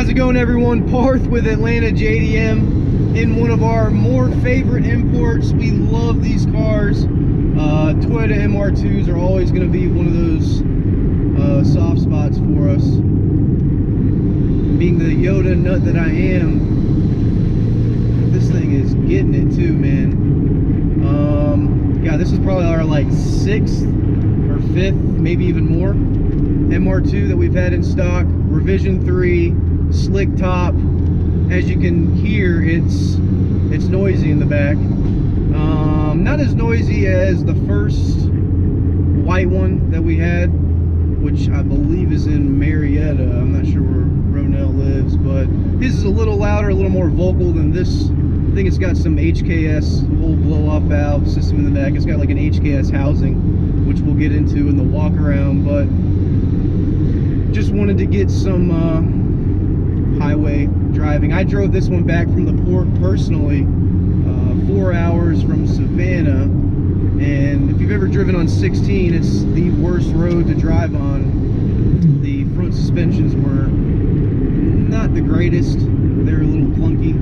How's it going, everyone? Parth with Atlanta JDM in one of our more favorite imports. We love these cars. Toyota MR2s are always going to be one of those soft spots for us. Being the Yoda nut that I am, this thing is getting it too, man. God, this is probably our like 6th or 5th, maybe even more, MR2 that we've had in stock. Revision 3, slick top. As you can hear, it's noisy in the back. Not as noisy as the first white one that we had, which I believe is in Marietta. I'm not sure where Ronell lives, but his is a little louder, a little more vocal than this. I think it's got some HKS whole blow-off valve system in the back. It's got like an HKS housing, which we'll get into in the walk around, but just wanted to get some highway driving. I drove this one back from the port personally, 4 hours from Savannah, and if you've ever driven on 16, it's the worst road to drive on. The front suspensions were not the greatest. They're a little clunky,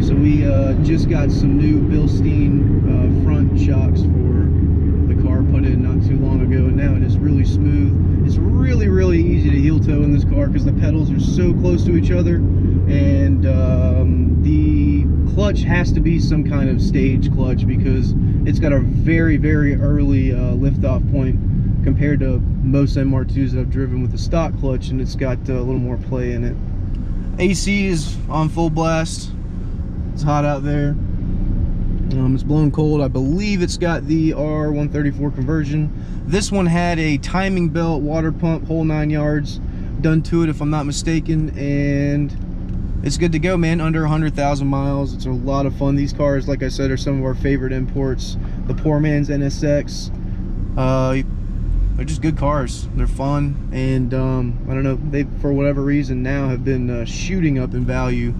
so we just got some new Bilstein front shocks for the car, put in not too long ago, and now it is really smooth. It's really easy to heel toe in this car because the pedals are so close to each other, and the clutch has to be some kind of stage clutch because it's got a very early liftoff point compared to most MR2s that I've driven with the stock clutch, and it's got a little more play in it. AC is on full blast. It's hot out there. It's blowing cold. I believe it's got the R134 conversion. This one had a timing belt, water pump, whole 9 yards done to it, if I'm not mistaken, and it's good to go, man. Under 100,000 miles. It's a lot of fun. These cars, like I said, are some of our favorite imports. The poor man's NSX. They're just good cars. They're fun, and I don't know, they, for whatever reason, now have been shooting up in value.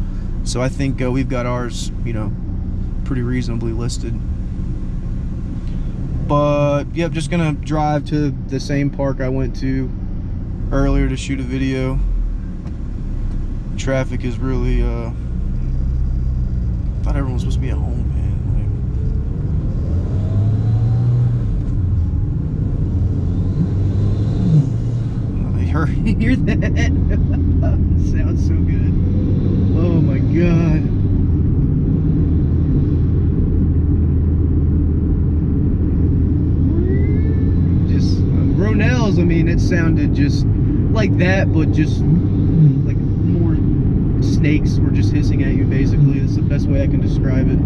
So I think we've got ours, you know, pretty reasonably listed. But yep, just gonna drive to the same park I went to earlier to shoot a video. Traffic is really I thought everyone was supposed to be at home, man. Like, you hear that? It sounds so good. Oh my god. Ronell's, I mean, it sounded just like that, but just like more snakes were just hissing at you, basically. That's the best way I can describe it.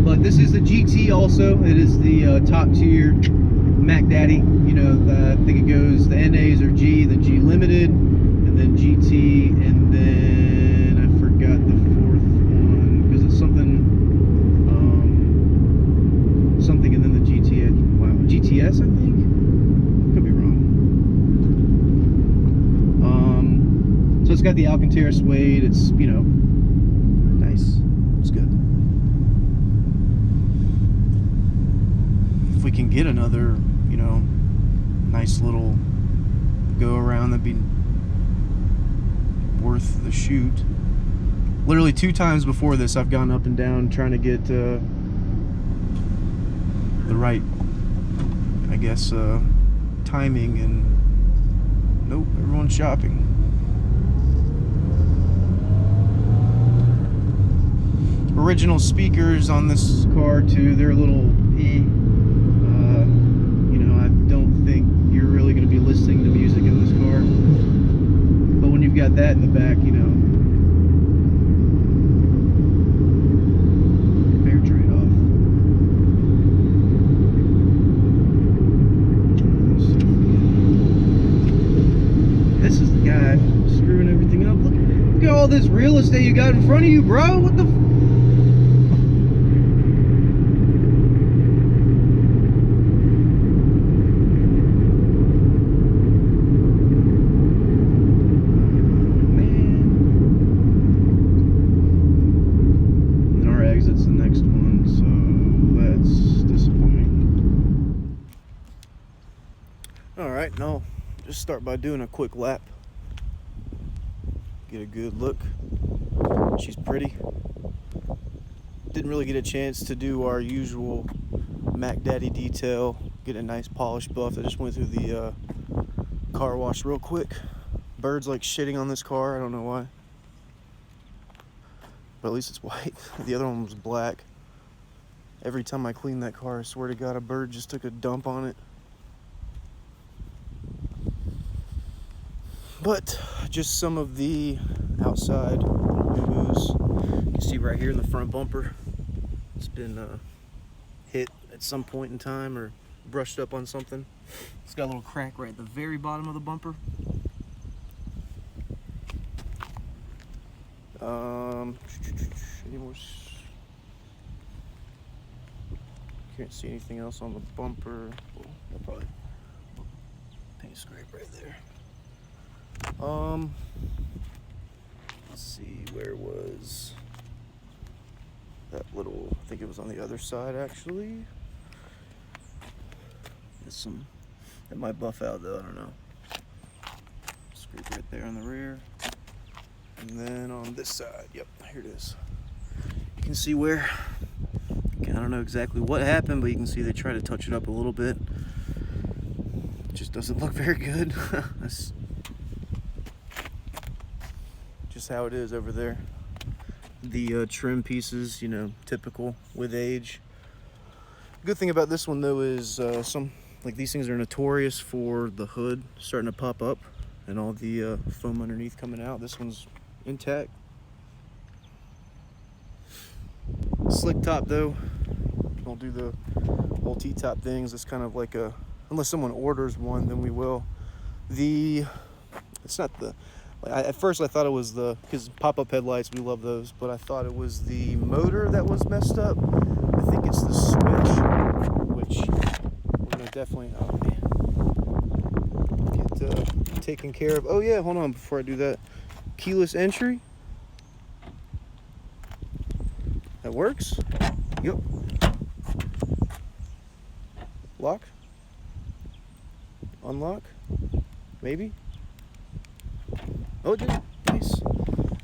But this is the GT also. It is the top tier Mac Daddy. You know, I think it goes, the NAs are G, then G Limited, and then GT, and then I forgot the 4th one, because it's something and then the GTS, wow, GTS, I think? Could be wrong. So it's got the Alcantara suede. It's, you know, nice. It's good. If we can get another, you know, nice little go around, that'd be worth the shoot. Literally 2 times before this, I've gone up and down trying to get the right, I guess, timing, and nope, everyone's shopping. Original speakers on this car too, they're a little you know, I don't think you're really going to be listening to music in this car, but when you've got that in the back, you know, fair trade-off. This is the guy screwing everything up. Look at all this real estate you got in front of you, bro. What the f? Man. And our exit's the next one, so that's disappointing. All right, no. just start by doing a quick lap. Get a good look. She's pretty. Didn't really get a chance to do our usual Mac Daddy detail, get a nice polish buff. I just went through the car wash real quick. Birds like shitting on this car, I don't know why. But at least it's white. The other one was black. Every time I clean that car, I swear to God, a bird just took a dump on it. But just some of the outside boo-boos. You can see right here in the front bumper, it's been hit at some point in time or brushed up on something. It's got a little crack right at the very bottom of the bumper. Any more? Can't see anything else on the bumper. Oh, probably paint scrape right there. Let's see, where was that little, I think it was on the other side actually. There's some, that might buff out though, I don't know. Scrape right there on the rear. And then on this side, yep, here it is. You can see where, I don't know exactly what happened, but you can see they try to touch it up a little bit. It just doesn't look very good. That's just how it is over there. The trim pieces, you know, typical with age. Good thing about this one though is like these things are notorious for the hood starting to pop up and all the foam underneath coming out. This one's intact. Slick top though, don't do the whole T-top things. It's kind of like a, unless someone orders one, then we will. It's not the, at first I thought it was the, because pop-up headlights, we love those, but I thought it was the motor that was messed up. I think it's the switch, which we're gonna definitely, oh man, get taken care of. Oh yeah, hold on, before I do that, keyless entry. That works. Yep. Lock. Unlock. Maybe. Oh, it did. Nice.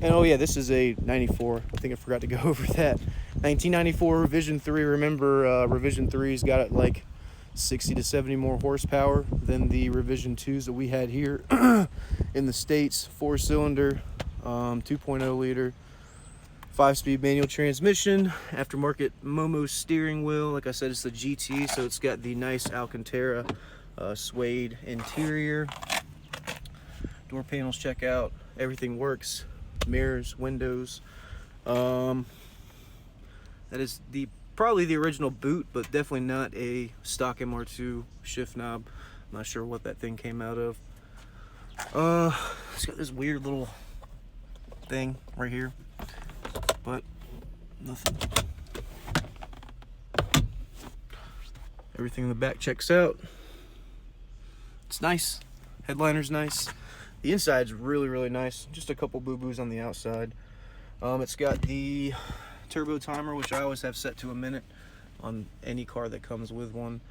And oh yeah, this is a 94. I think I forgot to go over that. 1994 Revision 3. Remember, Revision 3's got it like 60 to 70 more horsepower than the Revision 2s that we had here in the States. 4-cylinder, 2.0 liter. 5-speed manual transmission, aftermarket Momo steering wheel. Like I said, it's the GT, so it's got the nice Alcantara suede interior. Door panels check out, everything works. Mirrors, windows. That is probably the original boot, but definitely not a stock MR2 shift knob. I'm not sure what that thing came out of. It's got this weird little thing right here, but nothing. Everything in the back checks out. It's nice. Headliner's nice. The inside's really, really nice. Just a couple boo-boos on the outside. It's got the turbo timer, which I always have set to a minute on any car that comes with one.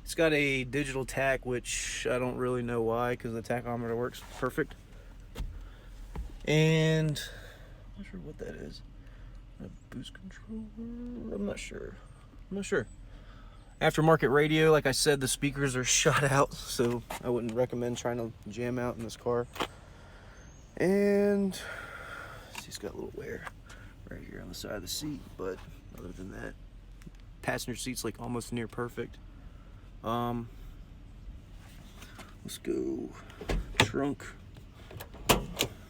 It's got a digital tach, which I don't really know why, because the tachometer works perfect. And I'm not sure what that is. A boost controller? I'm not sure. Aftermarket radio. Like I said, the speakers are shot out, so I wouldn't recommend trying to jam out in this car. And she's got a little wear right here on the side of the seat, but other than that, passenger seat's like almost near perfect. Let's go trunk,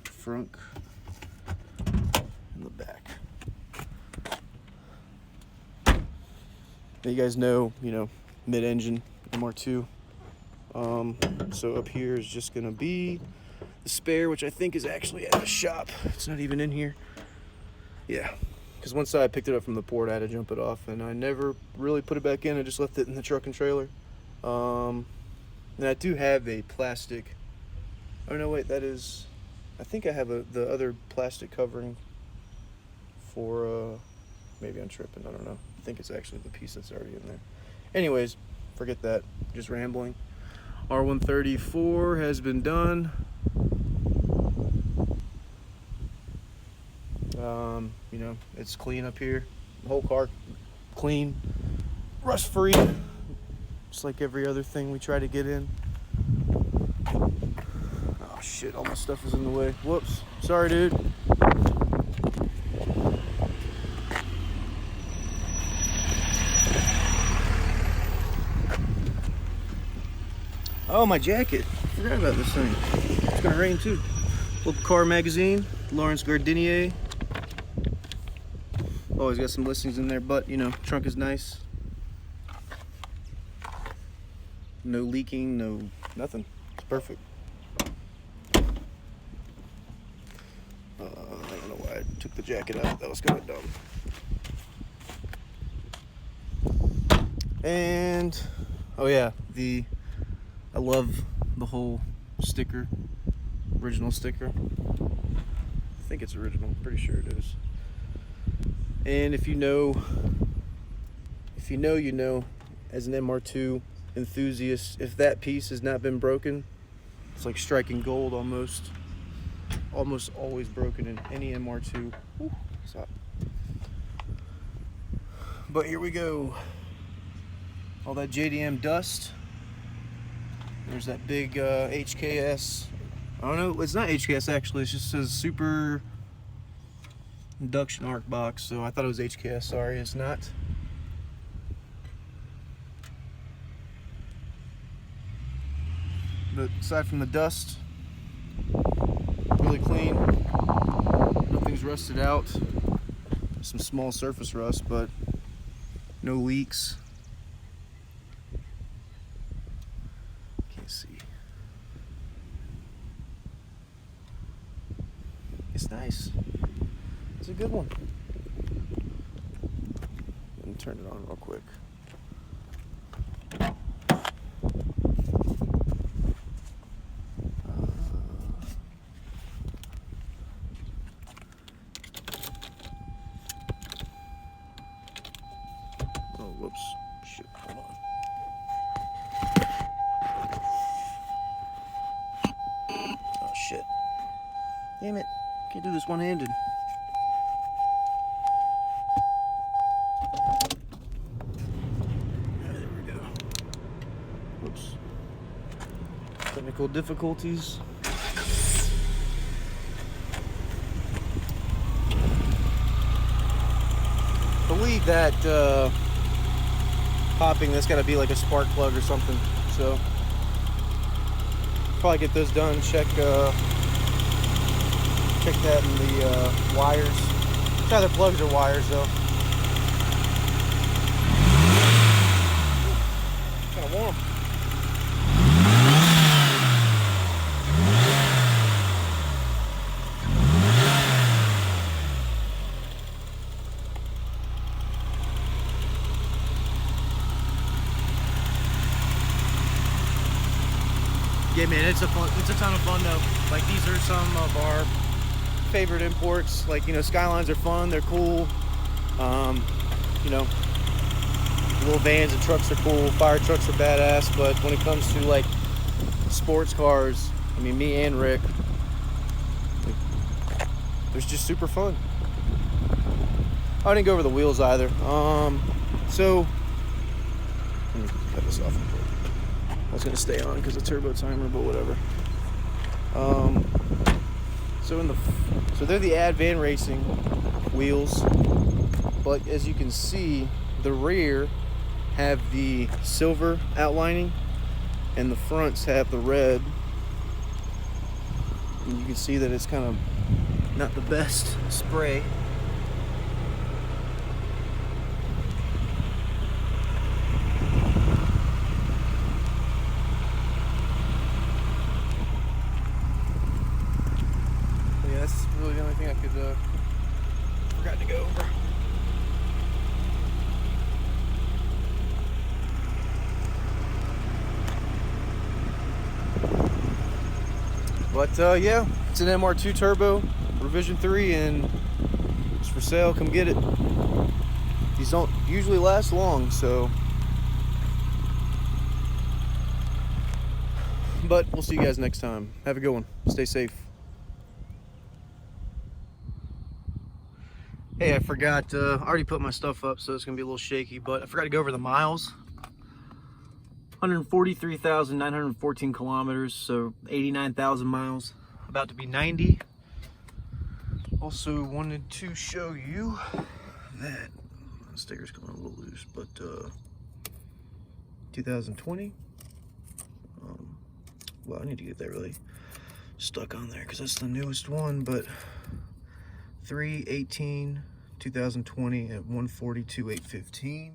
front, and the back. Now you guys know, mid-engine MR2. So up here is just gonna be the spare, which I think is actually at the shop. It's not even in here. Yeah, because once I picked it up from the port, I had to jump it off, and I never really put it back in. I just left it in the truck and trailer. And I do have a plastic. Oh no, wait, that is. I think I have the other plastic covering for. Maybe I'm tripping. I don't know. I think it's actually the piece that's already in there. Anyways, forget that. Just rambling. R134 has been done. You know, it's clean up here. The whole car clean, rust free, just like every other thing we try to get in. Oh shit, all my stuff is in the way. Whoops, sorry dude. Oh, my jacket. I forgot about this thing. It's gonna rain too. Local Car Magazine, Lawrence Gardinier. Always got some listings in there, but you know, trunk is nice. No leaking, no nothing. It's perfect. I don't know why I took the jacket out. That was kind of dumb. And oh yeah, I love the whole sticker, original sticker. I think it's original, I'm pretty sure it is. And if you know, you know, as an MR2 enthusiast, if that piece has not been broken, it's like striking gold almost. Almost always broken in any MR2. Whew, it's hot. But here we go. All that JDM dust. There's that big HKS. I don't know, it's not HKS actually, it just says Super Induction Arc Box, so I thought it was HKS, sorry, it's not. But aside from the dust, really clean. Nothing's rusted out. Some small surface rust, but no leaks. See, it's nice. It's a good one. Let me turn it on real quick. Oh, whoops. Shit, hold on. Shit. Damn it. Can't do this one-handed. There we go. Whoops. Technical difficulties. I believe that popping, that's got to be like a spark plug or something. So probably get those done. Check that in the wires. It's either plugs or wires though. Kind of warm. Yeah, man, it's a ton of fun though. Like, these are some of our favorite imports. Like, you know, Skylines are fun, they're cool. You know, little vans and trucks are cool. Fire trucks are badass. But when it comes to like sports cars, I mean, me and Rick, they're just super fun. I didn't go over the wheels either. So let me cut this off. I was gonna stay on because of turbo timer, but whatever. So they're the Ad Van Racing wheels, but as you can see, the rear have the silver outlining and the fronts have the red. And you can see that it's kind of not the best spray. That's really the only thing I could forgot to go over. But yeah, it's an MR2 Turbo, revision 3, and it's for sale. Come get it. These don't usually last long, so But we'll see you guys next time. Have a good one. Stay safe. Hey, I forgot, I already put my stuff up, so it's gonna be a little shaky, but I forgot to go over the miles. 143,914 kilometers, so 89,000 miles, about to be 90. Also wanted to show you that the sticker's coming a little loose, but 2020. Well, I need to get that really stuck on there because that's the newest one, but 3/18/2020 at 142,815.